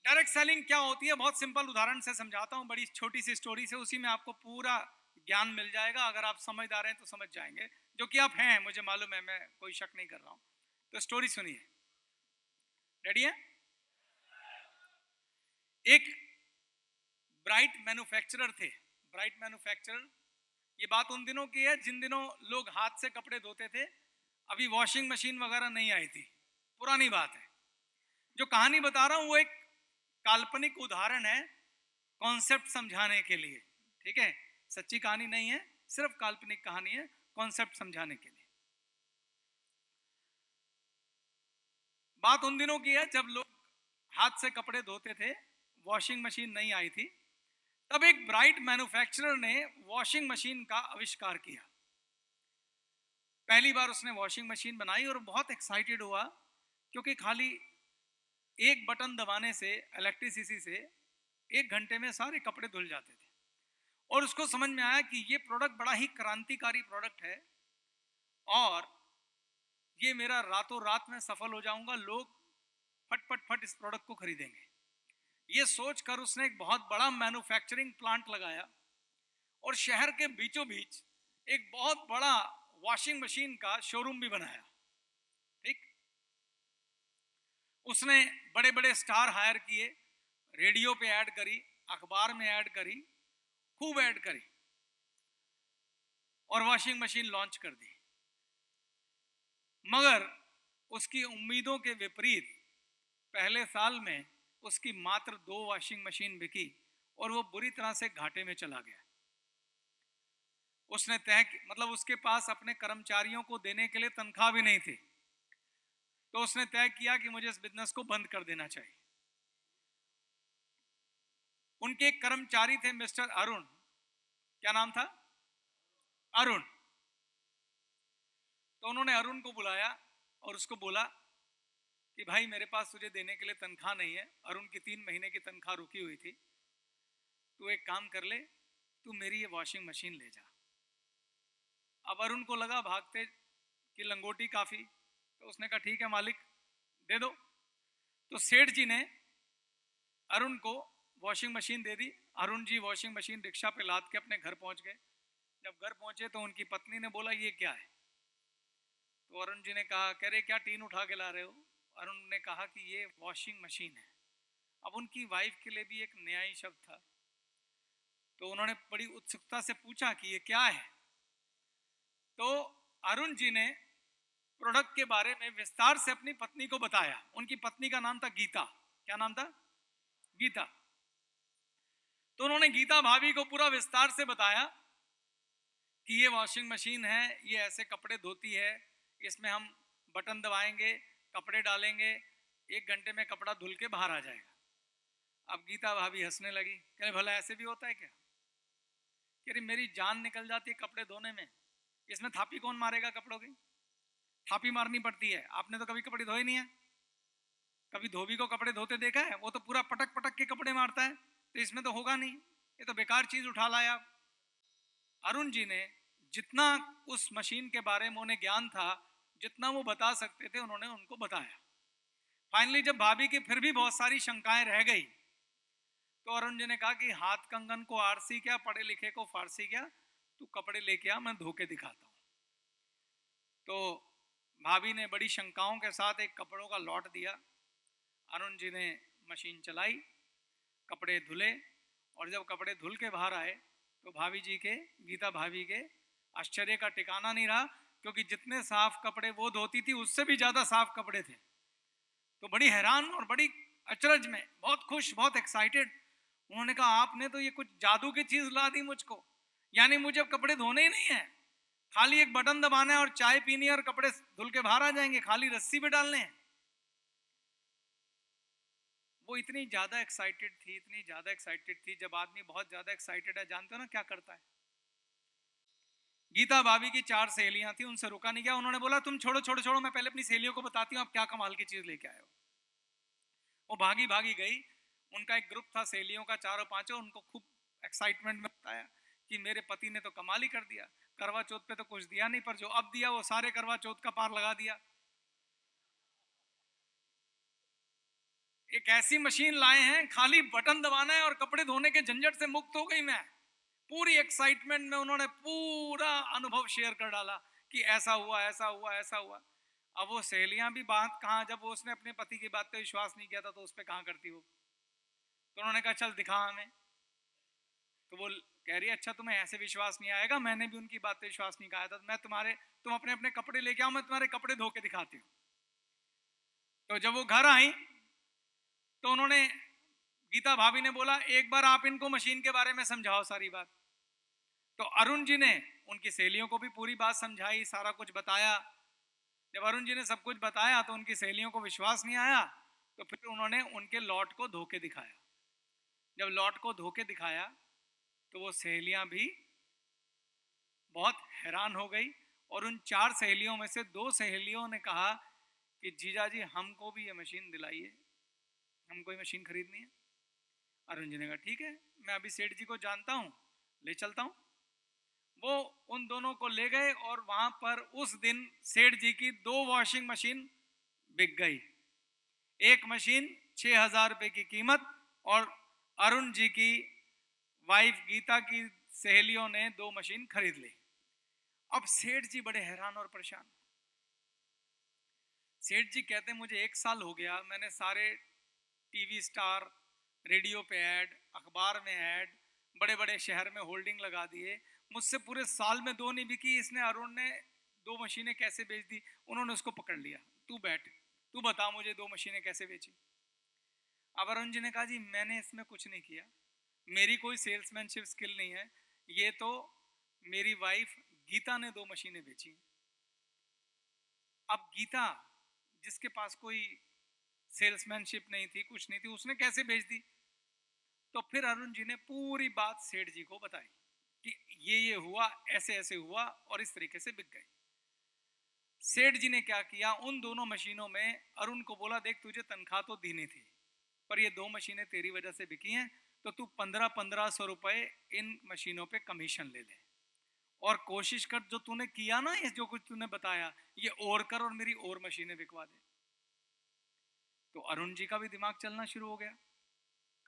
Direct selling क्या होती है, बहुत सिंपल उदाहरण से समझाता हूं, बड़ी छोटी सी स्टोरी से, उसी में आपको पूरा ज्ञान मिल जाएगा। अगर आप समझदार हैं तो समझ जाएंगे, जो कि आप हैं, मुझे मालूम है, मैं कोई शक नहीं कर रहा हूं। तो स्टोरी सुनिए, रेडी है? एक ब्राइट मैन्युफैक्चरर थे। ब्राइट मैन्युफैक्चरर, ये बात उन दिनों की है जिन दिनों लोग हाथ से कपड़े धोते थे, अभी वॉशिंग मशीन वगैरह नहीं आई थी, पुरानी बात है। जो कहानी बता रहा हूं वो एक काल्पनिक उदाहरण है, कॉन्सेप्ट समझाने के लिए, ठीक है? सच्ची कहानी नहीं है, सिर्फ काल्पनिक कहानी है, कॉन्सेप्ट समझाने के लिए। बात उन दिनों की है जब लोग हाथ से कपड़े धोते थे, वॉशिंग मशीन नहीं आई थी। तब एक ब्राइट मैन्युफैक्चरर ने वॉशिंग मशीन का आविष्कार किया। पहली बार उसने वॉशिंग मशीन बनाई और बहुत एक्साइटेड हुआ, क्योंकि खाली एक बटन दबाने से, इलेक्ट्रिसिटी से, 1 घंटे में सारे कपड़े धुल जाते थे। और उसको समझ में आया कि ये प्रोडक्ट बड़ा ही क्रांतिकारी प्रोडक्ट है और ये मेरा रातों रात में सफल हो जाऊंगा, लोग फट फट फट इस प्रोडक्ट को खरीदेंगे। ये सोचकर उसने एक बहुत बड़ा मैन्युफैक्चरिंग प्लांट लगाया और शहर के बीचों बीच एक बहुत बड़ा वॉशिंग मशीन का शोरूम भी बनाया। ठीक, उसने बड़े बड़े स्टार हायर किए, रेडियो पे ऐड करी, अखबार में ऐड करी, खूब ऐड करी और वॉशिंग मशीन लॉन्च कर दी। मगर उसकी उम्मीदों के विपरीत पहले साल में उसकी मात्र 2 वॉशिंग मशीन बिकी और वो बुरी तरह से घाटे में चला गया। उसने मतलब उसके पास अपने कर्मचारियों को देने के लिए तनख्वाह भी नहीं थी, तो उसने तय किया कि मुझे इस बिजनेस को बंद कर देना चाहिए। उनके एक कर्मचारी थे मिस्टर अरुण, क्या नाम था? अरुण। तो उन्होंने अरुण को बुलाया और उसको बोला कि भाई मेरे पास तुझे देने के लिए तनख्वाह नहीं है, अरुण की 3 महीने की तनख्वाह रुकी हुई थी, तू एक काम कर ले, तू मेरी ये वॉशिंग मशीन ले जा। अब अरुण को लगा भागते कि लंगोटी काफी, तो उसने कहा ठीक है मालिक, दे दो। तो सेठ जी ने अरुण को वॉशिंग मशीन दे दी। Arun ji washing machine rickshaw पे लाद के अपने घर पहुंच गए। जब घर पहुंचे तो उनकी पत्नी ने बोला ये क्या है? तो अरुण जी ने कहा, कह रहे क्या टीन उठा के ला रहे हो? अरुण ने कहा कि ये वॉशिंग मशीन है। अब उनकी वाइफ के लिए भी एक नया ही शब्द था, तो उन्होंने बड़ी उत्सुकता से पूछा कि ये क्या है। तो अरुण जी ने प्रोडक्ट के बारे में विस्तार से अपनी पत्नी को बताया। उनकी पत्नी का नाम था गीता। क्या नाम था? गीता। तो उन्होंने गीता भाभी को पूरा विस्तार से बताया कि ये वॉशिंग मशीन है, ये ऐसे कपड़े धोती है, इसमें हम बटन दबाएंगे, कपड़े डालेंगे, 1 घंटे में कपड़ा धुल के बाहर आ जाएगा। अब गीता भाभी हंसने लगी, कह रहे भला ऐसे भी होता है क्या? कह रही मेरी जान निकल जाती है कपड़े धोने में, इसमें थापी कौन मारेगा कपड़ों की? थापी मारनी पड़ती है। आपने तो कभी कपड़े धोए नहीं है, कभी धोबी को कपड़े धोते देखा है? वो तो पूरा पटक पटक के कपड़े मारता है, तो इसमें तो होगा नहीं, ये तो बेकार चीज उठा लाया। अरुण जी ने जितना उस मशीन के बारे में उन्हें ज्ञान था, जितना वो बता सकते थे, उन्होंने उनको बताया। फाइनली जब भाभी की फिर भी बहुत सारी शंकाएं रह गई, तो अरुण जी ने कहा कि हाथ कंगन को आरसी क्या, पढ़े लिखे को फारसी क्या, तू कपड़े लेके आ, मैं धो के दिखाता हूं। तो भाभी ने बड़ी शंकाओं के साथ एक कपड़ों का लॉट दिया। अरुण जी ने मशीन चलाई, कपड़े धुले, और जब कपड़े धुल के बाहर आए तो भाभी जी के, गीता भाभी के आश्चर्य का ठिकाना नहीं रहा, क्योंकि जितने साफ कपड़े वो धोती थी उससे भी ज्यादा साफ कपड़े थे। तो बड़ी हैरान और बड़ी अचरज में, बहुत खुश, बहुत एक्साइटेड, उन्होंने कहा आपने तो ये कुछ जादू की चीज ला दी मुझको, यानी मुझे अब कपड़े धोने ही नहीं है, खाली एक बटन दबाना है और चाय पीनी है और कपड़े धुल के बाहर आ जाएंगे, खाली रस्सी पे डालने हैं। वो इतनी ज्यादा एक्साइटेड थी, इतनी ज्यादा एक्साइटेड थी। जब आदमी बहुत ज्यादा एक्साइटेड है, जानते हो ना क्या करता है? गीता भाभी की 4 सहेलियां थी, उनसे रुका नहीं गया। उन्होंने बोला तुम छोड़ो छोड़ो छोड़ो, मैं पहले अपनी सहेलियों को बताती हूँ आप क्या कमाल की चीज लेके आए हो। वो भागी भागी गई। उनका एक ग्रुप था सहेलियों का, चारों पांचों, उनको खूब एक्साइटमेंट में बताया कि मेरे पति ने तो कमाल ही कर दिया, करवा चौथ पे तो कुछ दिया नहीं, पर जो अब दिया वो सारे करवा चौथ का पार लगा दिया। एक ऐसी मशीन लाए हैं, खाली बटन दबाना है और कपड़े धोने के झंझट से मुक्त हो गई मैं। पूरी एक्साइटमेंट में उन्होंने पूरा अनुभव शेयर कर डाला कि ऐसा हुआ, ऐसा हुआ, ऐसा हुआ। अब वो सहेलियां भी बात कहाँ, जब वो उसने अपने पति की बात पे विश्वास नहीं किया था तो उस पर कहाँ करती वो। तो उन्होंने कहा चल दिखा हमें। तो वो कह रही है अच्छा तुम्हें ऐसे विश्वास नहीं आएगा, मैंने भी उनकी बात पे विश्वास नहीं किया था, तुम अपने अपने कपड़े लेके आओ, मैं तुम्हारे कपड़े धो के दिखाती हूँ। तो जब वो घर आई तो उन्होंने, गीता भाभी ने बोला एक बार आप इनको मशीन के बारे में समझाओ सारी बात। तो अरुण जी ने उनकी सहेलियों को भी पूरी बात समझाई, सारा कुछ बताया। जब अरुण जी ने सब कुछ बताया तो उनकी सहेलियों को विश्वास नहीं आया, तो फिर उन्होंने उनके लॉट को धो के दिखाया। जब लॉट को धो के दिखाया तो वो सहेलियां भी बहुत हैरान हो गई, और उन 4 सहेलियों में से 2 सहेलियों ने कहा कि जीजा जी हमको भी ये मशीन दिलाइए, हमको ये मशीन खरीदनी है। अरुण जी ने कहा ठीक है, मैं अभी सेठ जी को जानता हूँ, ले चलता हूँ। वो उन दोनों को ले गए और वहां पर उस दिन सेठ जी की 2 वॉशिंग मशीन बिक गई। एक मशीन 6,000 रुपए की कीमत, और अरुण जी की वाइफ गीता की सहेलियों ने 2 मशीन खरीद ली। अब सेठ जी बड़े हैरान और परेशान। सेठ जी कहते मुझे 1 साल हो गया, मैंने सारे टीवी स्टार, रेडियो पे ऐड, अखबार में ऐड, बड़े बड़े शहर में होल्डिंग लगा दिए, मुझसे पूरे साल में 2 नहीं बिकी, इसने अरुण ने 2 मशीनें कैसे बेच दी। उन्होंने उसको पकड़ लिया, तू बैठ, तू बता मुझे 2 मशीनें कैसे बेची। अब अरुण जी ने कहा जी मैंने इसमें कुछ नहीं किया, मेरी कोई सेल्समैनशिप स्किल नहीं है, ये तो मेरी वाइफ गीता ने 2 मशीनें बेची। अब गीता जिसके पास कोई सेल्समैनशिप नहीं थी, कुछ नहीं थी, उसने कैसे बेच दी। तो फिर अरुण जी ने पूरी बात सेठ जी को बताई कि ये हुआ, ऐसे ऐसे हुआ और इस तरीके से बिक गई। सेठ जी ने क्या किया, उन दोनों मशीनों में अरुण को बोला देख तुझे तनख्वाह तो देनी थी, पर ये 2 मशीनें तेरी वजह से बिकी हैं, तो तू 1500 रुपए इन मशीनों पे कमीशन ले ले, और कोशिश कर जो तूने किया ना, ये जो कुछ तूने बताया ये और कर और मेरी और मशीनें बिकवा दे। तो अरुण जी का भी दिमाग चलना शुरू हो गया।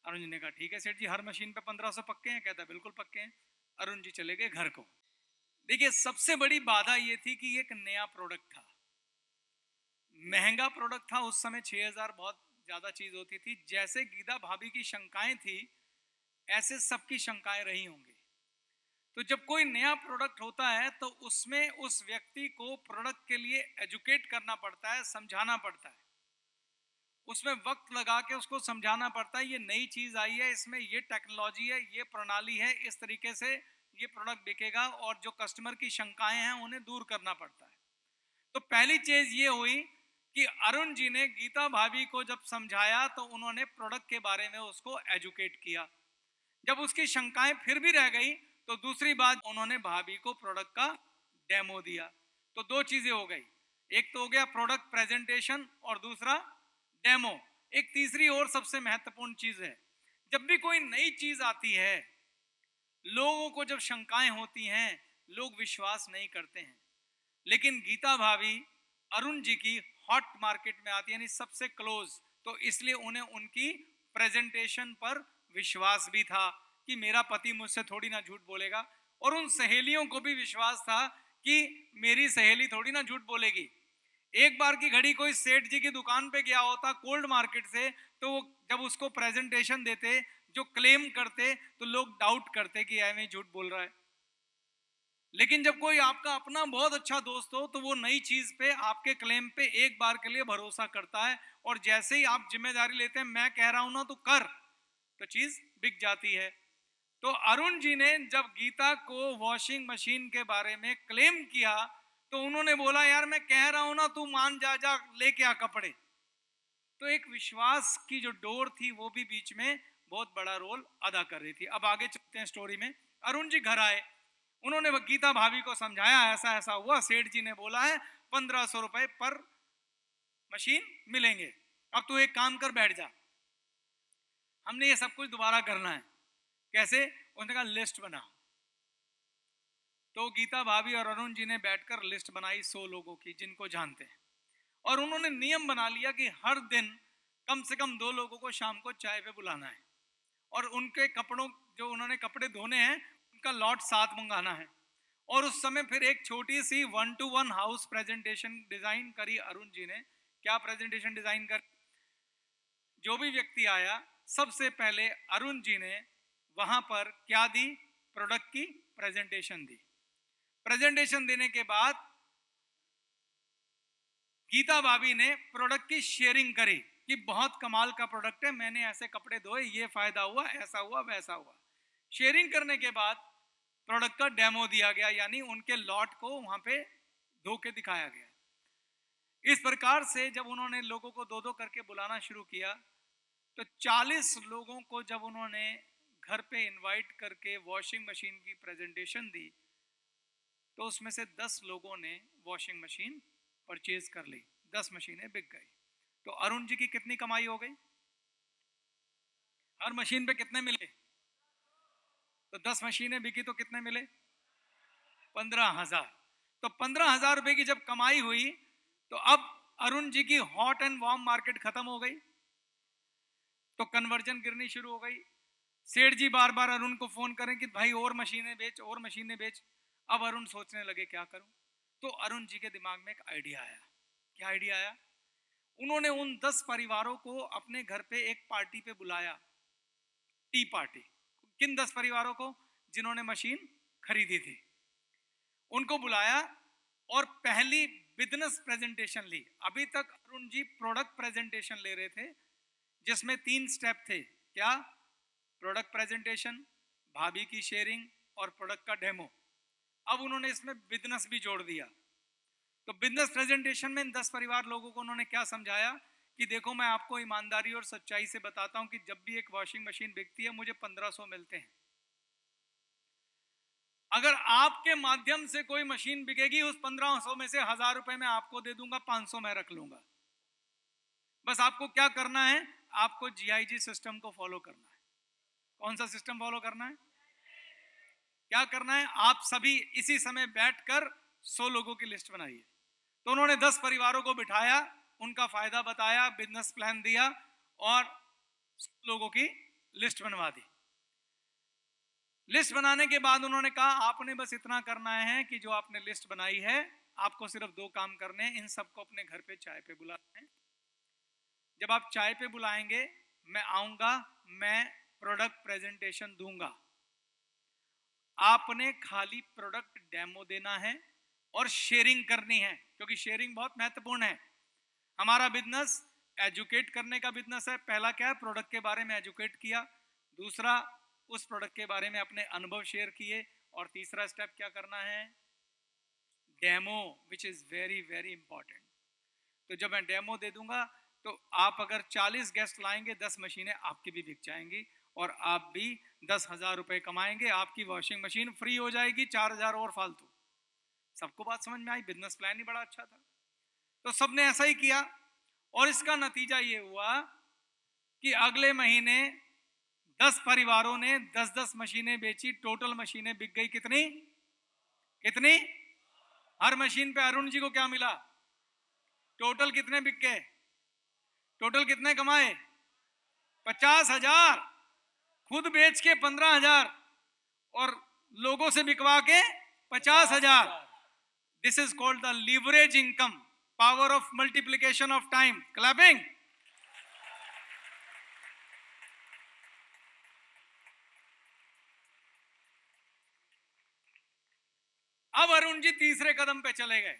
अरुण जी ने कहा ठीक है सेठ जी, हर मशीन पे 1500 पक्के हैं। कहता बिल्कुल पक्के हैं। अरुण जी चले गए घर को। देखिए सबसे बड़ी बाधा ये थी कि ये एक नया प्रोडक्ट था, महंगा प्रोडक्ट था। उस समय 6,000 बहुत ज्यादा चीज होती थी। जैसे गीता भाभी की शंकाएं थी ऐसे सबकी शंकाएं रही होंगी। तो जब कोई नया प्रोडक्ट होता है तो उसमें उस व्यक्ति को प्रोडक्ट के लिए एजुकेट करना पड़ता है, समझाना पड़ता है, उसमें वक्त लगा के उसको समझाना पड़ता है। ये नई चीज आई है, इसमें ये टेक्नोलॉजी है, ये प्रणाली है, इस तरीके से ये प्रोडक्ट बिकेगा, और जो कस्टमर की शंकाएं हैं उन्हें दूर करना पड़ता है। तो पहली चीज ये हुई कि अरुण जी ने गीता भाभी को जब समझाया तो उन्होंने प्रोडक्ट के बारे में उसको एजुकेट किया। जब उसकी शंकाएं फिर भी रह गई तो दूसरी बात उन्होंने भाभी को प्रोडक्ट का डेमो दिया। तो 2 चीजें हो गई, एक तो हो गया प्रोडक्ट प्रेजेंटेशन और दूसरा डेमो। एक तीसरी और सबसे महत्वपूर्ण चीज है, जब भी कोई नई चीज आती है लोगों को जब शंकाएं होती हैं लोग विश्वास नहीं करते हैं, लेकिन गीता भाभी अरुण जी की हॉट मार्केट में आती है, यानी सबसे क्लोज, तो इसलिए उन्हें उनकी प्रेजेंटेशन पर विश्वास भी था कि मेरा पति मुझसे थोड़ी ना झूठ बोलेगा, और उन सहेलियों को भी विश्वास था कि मेरी सहेली थोड़ी ना झूठ बोलेगी। एक बार की घड़ी कोई सेठ जी की दुकान पे गया होता कोल्ड मार्केट से, तो वो जब उसको प्रेजेंटेशन देते, जो क्लेम करते, तो लोग डाउट करते कि ऐਵੇਂ झूठ बोल रहा है। लेकिन जब कोई आपका अपना बहुत अच्छा दोस्त हो तो वो नई चीज पे, आपके क्लेम पे एक बार के लिए भरोसा करता है, और जैसे ही आप जिम्मेदारी लेते हैं मैं कह रहा हूं ना तो कर, तो चीज बिक जाती है। तो अरुण जी ने जब गीता को वॉशिंग मशीन के बारे में क्लेम किया तो उन्होंने बोला यार मैं कह रहा हूं ना, तू मान जा, जा लेके आ कपड़े। तो एक विश्वास की जो डोर थी वो भी बीच में बहुत बड़ा रोल अदा कर रही थी। अब आगे चलते हैं स्टोरी में। अरुण जी घर आए, उन्होंने गीता भाभी को समझाया ऐसा ऐसा हुआ, सेठ जी ने बोला है 1500 रुपए पर मशीन मिलेंगे, अब तू एक काम कर बैठ जा, हमने ये सब कुछ दोबारा करना है। कैसे? उन्होंने कहा लिस्ट बनाओ। तो गीता भाभी और अरुण जी ने बैठकर लिस्ट बनाई 100 लोगों की जिनको जानते हैं, और उन्होंने नियम बना लिया कि हर दिन कम से कम 2 लोगों को शाम को चाय पे बुलाना है और उनके कपड़ों, जो उन्होंने कपड़े धोने हैं, उनका लॉट साथ मंगाना है। और उस समय फिर एक छोटी सी 1-to-1 हाउस प्रेजेंटेशन डिजाइन करी अरुण जी ने। क्या प्रेजेंटेशन डिजाइन कर, जो भी व्यक्ति आया सबसे पहले अरुण जी ने वहां पर क्या दी, प्रोडक्ट की प्रेजेंटेशन दी। प्रेजेंटेशन देने के बाद गीता भाभी ने प्रोडक्ट की शेयरिंग करी कि बहुत कमाल का प्रोडक्ट है, मैंने ऐसे कपड़े धोए, ये फायदा हुआ, ऐसा हुआ, वैसा हुआ। शेयरिंग करने के बाद प्रोडक्ट का डेमो दिया गया, यानी उनके लॉट को वहां पे धो के दिखाया गया। इस प्रकार से जब उन्होंने लोगों को 2-2 करके बुलाना शुरू किया, तो 40 लोगों को जब उन्होंने घर पे इनवाइट करके वॉशिंग मशीन की प्रेजेंटेशन दी, तो उसमें से 10 लोगों ने वॉशिंग मशीन परचेज कर ली, 10 मशीनें बिक गई। तो अरुण जी की कितनी कमाई हो गई? हर मशीन पे कितने मिले? तो 10 मशीनें बिकी तो कितने मिले? 15,000। तो 15,000 रुपए की जब कमाई हुई, तो अब अरुण जी की हॉट एंड वार्म मार्केट खत्म हो गई, तो कन्वर्जन गिरनी शुरू हो गई। सेठ जी बार बार अरुण को फोन करें कि भाई और मशीनें बेच, और मशीनें बेच। अब अरुण सोचने लगे क्या करूं। तो अरुण जी के दिमाग में एक आइडिया आया। क्या आइडिया आया? उन्होंने उन 10 परिवारों को अपने घर पे एक पार्टी पे बुलाया, टी पार्टी। किन 10 परिवारों को? जिन्होंने मशीन खरीदी थी, उनको बुलाया और पहली बिजनेस प्रेजेंटेशन ली। अभी तक अरुण जी प्रोडक्ट प्रेजेंटेशन ले रहे थे, जिसमें 3 स्टेप थे। क्या? प्रोडक्ट प्रेजेंटेशन, भाभी की शेयरिंग और प्रोडक्ट का डेमो। अब उन्होंने इसमें बिजनेस भी जोड़ दिया। तो बिजनेस प्रेजेंटेशन में इन 10 परिवार लोगों को उन्होंने क्या समझाया कि देखो, मैं आपको ईमानदारी और सच्चाई से बताता हूं कि जब भी एक वॉशिंग मशीन बिकती है, मुझे 1500 मिलते हैं। अगर आपके माध्यम से कोई मशीन बिकेगी, उस 1500 में से 1000 रुपए मैं आपको दे दूंगा, 500 मैं रख लूंगा। बस आपको क्या करना है? आपको जीआईजी सिस्टम को फॉलो करना है। कौन सा सिस्टम फॉलो करना है? क्या करना है? आप सभी इसी समय बैठकर 100 लोगों की लिस्ट बनाइए। तो उन्होंने 10 परिवारों को बिठाया, उनका फायदा बताया, बिजनेस प्लान दिया और लोगों की लिस्ट बनवा दी। लिस्ट बनाने के बाद उन्होंने कहा, आपने बस इतना करना है कि जो आपने लिस्ट बनाई है, आपको सिर्फ 2 काम करने हैं। इन सबको अपने घर पे चाय पे बुलाना है। जब आप चाय पे बुलाएंगे, मैं आऊंगा, मैं प्रोडक्ट प्रेजेंटेशन दूंगा। आपने खाली प्रोडक्ट डेमो देना है और शेयरिंग करनी है, क्योंकि शेयरिंग बहुत महत्वपूर्ण है। हमारा बिजनेस एजुकेट करने का बिजनेस है। पहला क्या है? प्रोडक्ट के बारे में एजुकेट किया। दूसरा, उस प्रोडक्ट के बारे में अपने अनुभव शेयर किए। और तीसरा स्टेप क्या करना है? Demo, which is very very important. तो जब मैं डेमो दे दूंगा, तो आप अगर 40 गेस्ट लाएंगे, 10 मशीनें आपकी भी बिक जाएंगी और आप भी 10,000 रुपए कमाएंगे। आपकी वॉशिंग मशीन फ्री हो जाएगी, 4,000 और फालतू। सबको बात समझ में आई? बिजनेस प्लान ही बड़ा अच्छा था। तो सबने ऐसा ही किया और इसका नतीजा ये हुआ कि अगले महीने 10 परिवारों ने 10-10 मशीनें बेची। टोटल मशीनें बिक गई कितनी? कितनी? हर मशीन पे अरुण जी को क्या मिला? टोटल कितने बिक गए? टोटल कितने कमाए? 50,000। खुद बेच के 15,000 और लोगों से बिकवा के 50,000। This is called the leverage income, power of multiplication of time. Clapping. अब अरुण जी तीसरे कदम पे चले गए।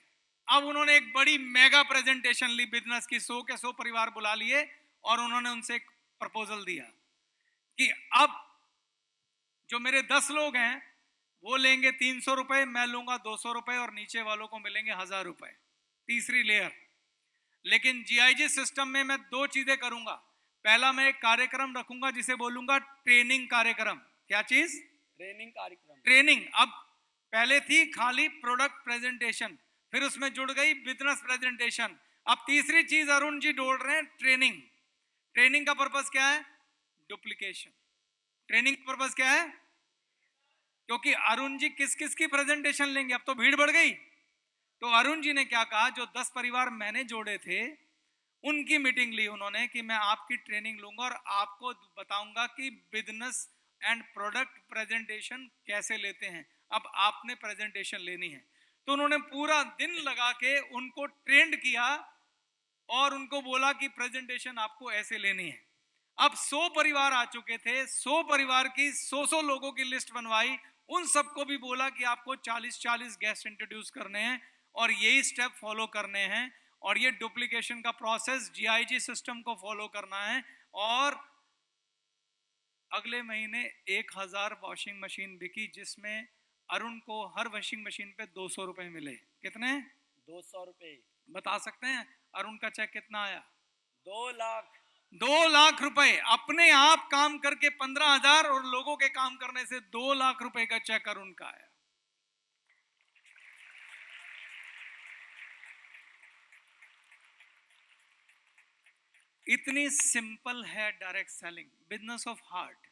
अब उन्होंने एक बड़ी मेगा प्रेजेंटेशन ली बिजनेस की। 100 के 100 परिवार बुला लिए और उन्होंने उनसे एक प्रपोजल दिया कि अब जो मेरे 10 लोग हैं, वो लेंगे 300 रुपए, मैं लूंगा 200 रुपए और नीचे वालों को मिलेंगे 1000 रुपए। तीसरी लेयर। लेकिन जीआईजी सिस्टम में मैं 2 चीजें करूंगा। पहला, मैं एक कार्यक्रम रखूंगा जिसे बोलूंगा ट्रेनिंग कार्यक्रम। क्या चीज? ट्रेनिंग कार्यक्रम। ट्रेनिंग। अब पहले थी खाली प्रोडक्ट प्रेजेंटेशन, फिर उसमें जुड़ गई बिजनेस प्रेजेंटेशन। अब तीसरी चीज अरुण जी जोड़ रहे हैं, ट्रेनिंग। ट्रेनिंग का पर्पस क्या है? डुप्लीकेशन। ट्रेनिंग का पर्पस क्या है? क्योंकि अरुण जी किस किस की प्रेजेंटेशन लेंगे? अब तो भीड़ बढ़ गई। तो अरुण जी ने क्या कहा, जो 10 परिवार मैंने जोड़े थे, उनकी मीटिंग ली उन्होंने कि मैं आपकी ट्रेनिंग लूंगा और आपको बताऊंगा कि बिजनेस एंड प्रोडक्ट प्रेजेंटेशन कैसे लेते हैं। अब आपने प्रेजेंटेशन लेनी है। तो उन्होंने पूरा दिन लगा के उनको ट्रेंड किया और उनको बोला कि प्रेजेंटेशन आपको ऐसे लेनी है। अब 100 परिवार आ चुके थे, 100 परिवार की 100 लोगों की लिस्ट बनवाई, उन सबको भी बोला कि आपको 40 गेस्ट इंट्रोड्यूस करने हैं और यही स्टेप फॉलो करने हैं और ये डुप्लीकेशन का प्रोसेस जीआईजी सिस्टम को फॉलो करना है। और अगले महीने 1000 वॉशिंग मशीन बिकी, जिसमें अरुण को हर वॉशिंग मशीन पे 200 रुपए मिले। कितने? 200 रुपए। बता सकते हैं अरुण का चेक कितना आया? 2 लाख। 2 लाख रुपए। अपने आप काम करके 15,000 और लोगों के काम करने से 2 लाख रुपए का चेक अरुण का आया। इतनी सिंपल है direct selling, business of heart.